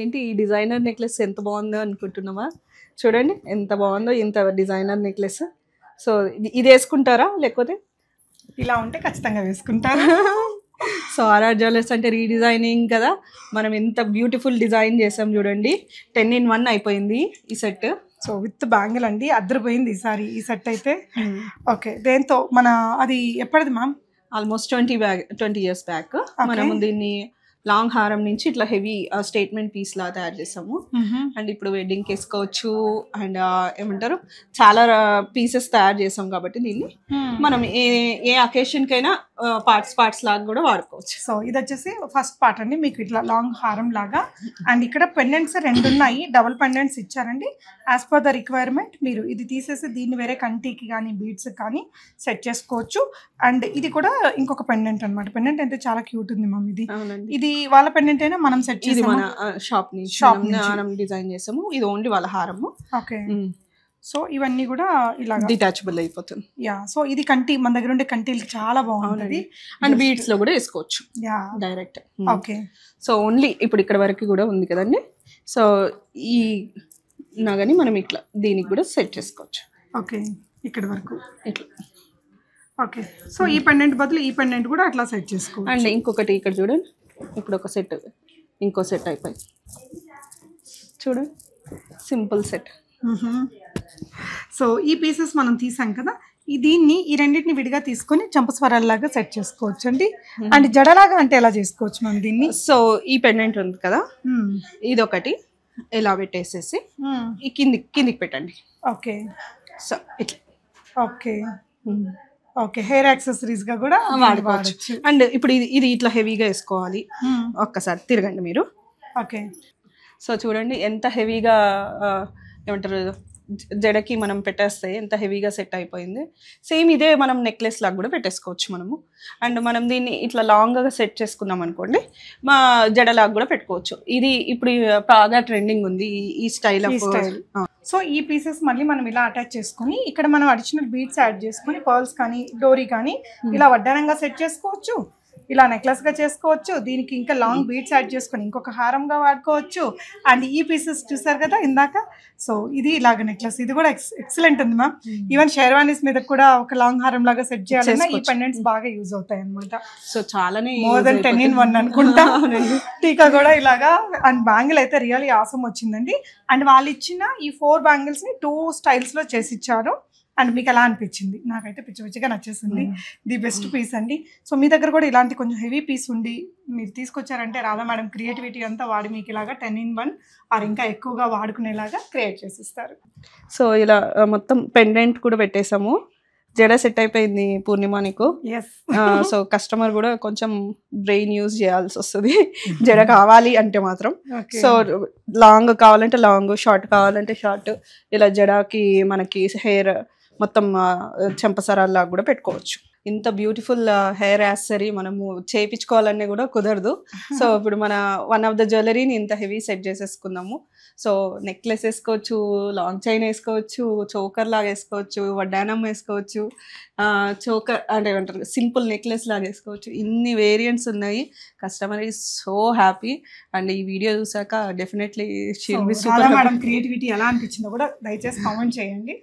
ఏంటి ఈ designer necklace ఎంత బాగుందో అనుకుంటున్నావా? చూడండి ఎంత బాగుందో, ఇంత డిజైనర్ నెక్లెస్. సో ఇది వేసుకుంటారా లేకపోతే ఇలా ఉంటే ఖచ్చితంగా వేసుకుంటారు. సో ఆర్ఆర్ జ్యువెలర్స్ అంటే రీడిజైనింగ్ కదా, మనం ఎంత బ్యూటిఫుల్ డిజైన్ చేసాం చూడండి. 10 in 1 అయిపోయింది ఈ సెట్. సో విత్ బ్యాంగిల్ అండి, అద్దరిపోయింది ఈసారి ఈ సెట్ అయితే. ఓకే, దేంతో మన అది ఎప్పటిది మ్యామ్? ఆల్మోస్ట్ 20 years బ్యాక్ మనము దీన్ని లాంగ్ హారం నుంచి ఇట్లా హెవీ స్టేట్మెంట్ పీస్ లా తయారు చేసాము. అండ్ ఇప్పుడు వెడ్డింగ్కి వేసుకోవచ్చు. అండ్ ఏమంటారు, చాలా పీసెస్ తయారు చేసాం కాబట్టి దీన్ని మనం ఏ అకేషన్ కైనా పార్ట్స్ లాగా కూడా వాడుకోవచ్చు. సో ఇది వచ్చేసి ఫస్ట్ పార్ట్ అండి, మీకు ఇట్లా లాంగ్ హారం లాగా. అండ్ ఇక్కడ పెండెంట్స్ 2 ఉన్నాయి, డబుల్ పెండెంట్స్ ఇచ్చారండి. యాజ్ పర్ ద రిక్వైర్మెంట్ మీరు ఇది తీసేసి దీన్ని వేరే కంటికి కానీ బీడ్స్ కానీ సెట్ చేసుకోవచ్చు. అండ్ ఇది కూడా ఇంకొక పెండెంట్ అనమాట. పెండెంట్ అయితే చాలా క్యూట్ ఉంది మ్యామ్. ఇది వాళ్ళ పెండెంట్ అయినా మనం సెట్ చేసి మన షాప్ మనం డిజైన్ చేసాము. ఇది ఓన్లీ వాళ్ళ హారము. ఓకే, సో ఇవన్నీ కూడా ఇలా డిటాచబుల్ అయిపోతుంది. యా, సో ఇది కంటి మన దగ్గర ఉండే కంటీలు చాలా బాగుంటుంది. అండ్ బీడ్స్ లో కూడా వేసుకోవచ్చు డైరెక్ట్. ఓకే, సో ఓన్లీ ఇప్పుడు ఇక్కడ వరకు కూడా ఉంది కదండి. సో ఈ నగని మనం ఇట్లా దీనికి కూడా సెట్ చేసుకోవచ్చు. ఓకే, ఇక్కడ వరకు ఇట్లా. ఓకే, సో ఈ పెండెంట్ బదులు ఈ పెండెంట్ కూడా అట్లా సెట్ చేసుకోవచ్చు. అండ్ ఇంకొకటి ఇక్కడ చూడండి, ఇప్పుడు ఒక సెట్, ఇంకో సెట్ అయిపోయింది చూడండి, సింపుల్ సెట్. సో ఈ పీసెస్ మనం తీసాం కదా, దీన్ని ఈ రెండింటిని విడిగా తీసుకొని చంపస్వరాల్లాగా సెట్ చేసుకోవచ్చు అండి. అండ్ జడలాగా అంటే ఎలా చేసుకోవచ్చు మనం దీన్ని? సో ఈ పెండెంట్ ఉంది కదా, ఇది ఒకటి ఇలా పెట్టేసేసి ఈ కిందికి పెట్టండి. ఓకే, సో ఇట్లా. ఓకే ఓకే, హెయిర్ యాక్సెసరీస్ గా కూడా వాడుకోవచ్చు. అండ్ ఇప్పుడు ఇది ఇట్లా హెవీగా వేసుకోవాలి. ఒక్కసారి తిరగండి మీరు. ఓకే, సో చూడండి ఎంత హెవీగా ఏమంటారు, జడకి మనం పెట్టేస్తే ఎంత హెవీగా సెట్ అయిపోయింది. సేమ్ ఇదే మనం నెక్లెస్ లాగా కూడా పెట్టేసుకోవచ్చు మనము. అండ్ మనం దీన్ని ఇట్లా లాంగ్గా సెట్ చేసుకున్నాం అనుకోండి, మా జడలాగా కూడా పెట్టుకోవచ్చు. ఇది ఇప్పుడు బాగా ట్రెండింగ్ ఉంది ఈ స్టైల్ ఆఫ్. సో ఈ పీసెస్ మళ్ళీ మనం ఇలా అటాచ్ చేసుకుని ఇక్కడ మనం అడిషనల్ బీడ్స్ యాడ్ చేసుకుని పర్ల్స్ కానీ డోరీ కానీ ఇలా వడ్డానంగా సెట్ చేసుకోవచ్చు, ఇలా నెక్లెస్ గా చేసుకోవచ్చు. దీనికి ఇంకా లాంగ్ బీడ్స్ యాడ్ చేసుకొని ఇంకొక హారంగా వాడుకోవచ్చు. అండ్ ఈ పీసెస్ చూసారు కదా ఇందాక, సో ఇది ఇలాగ నెక్లెస్, ఇది కూడా ఎక్సలెంట్ ఉంది మ్యామ్. ఈవెన్ షేర్వానీస్ మీద కూడా ఒక లాంగ్ హారం లాగా సెట్ చేయాలన్నా ఈ పెండెంట్స్ బాగా యూజ్ అవుతాయి అనమాట. సో చాలానే మోర్ దెన్ 10 in 1 అనుకుంటా. టీకా కూడా ఇలాగా. అండ్ బ్యాంగిల్ అయితే రియల్లీ ఆసమ్ వచ్చిందండి. అండ్ వాళ్ళు ఇచ్చిన ఈ 4 బ్యాంగిల్స్ ని 2 స్టైల్స్ లో చేసి ఇచ్చారు. అండ్ మీకు ఎలా అనిపించింది? నాకైతే పిచ్చిగా నచ్చేసింది. ది బెస్ట్ పీస్ అండి. సో మీ దగ్గర కూడా ఇలాంటి కొంచెం హెవీ పీస్ ఉండి మీరు తీసుకొచ్చారంటే రాధా మేడం క్రియేటివిటీ అంతా వాడి మీకు ఇలాగా 10 in 1 ఆర్ ఇంకా ఎక్కువగా వాడుకునేలాగా క్రియేట్ చేసిస్తారు. సో ఇలా మొత్తం పెండెంట్ కూడా పెట్టేసాము. జడ సెట్ అయిపోయింది పూర్ణిమ నీకు. సో కస్టమర్ కూడా కొంచెం బ్రెయిన్ యూజ్ చేయాల్సి వస్తుంది జడ కావాలి అంటే మాత్రం. సో లాంగ్ కావాలంటే లాంగ్, షార్ట్ కావాలంటే షార్ట్, ఇలా జడకి మనకి హెయిర్ మొత్తం చెంపసరాల్లాగా కూడా పెట్టుకోవచ్చు. ఇంత బ్యూటిఫుల్ హెయిర్ యాక్సెసరీ మనము చేయించుకోవాలనే కూడా కుదరదు. సో ఇప్పుడు మన వన్ ఆఫ్ ద జ్యువెలరీని ఇంత హెవీ సెట్ చేసేసుకున్నాము. సో నెక్లెస్ వేసుకోవచ్చు, లాంగ్ చైన్ వేసుకోవచ్చు, చోకర్ లాగా వేసుకోవచ్చు, వడ్డానం వేసుకోవచ్చు, చోకర్ అంటే ఏమంటారు సింపుల్ నెక్లెస్ లాగా వేసుకోవచ్చు. ఇన్ని వేరియంట్స్ ఉన్నాయి. Customer is so happy. And ఈ వీడియో చూసాక definitely she'll be super. Madam creativity ఎలా అనిపించిందో కూడా దయచేసి కామెంట్ చేయండి.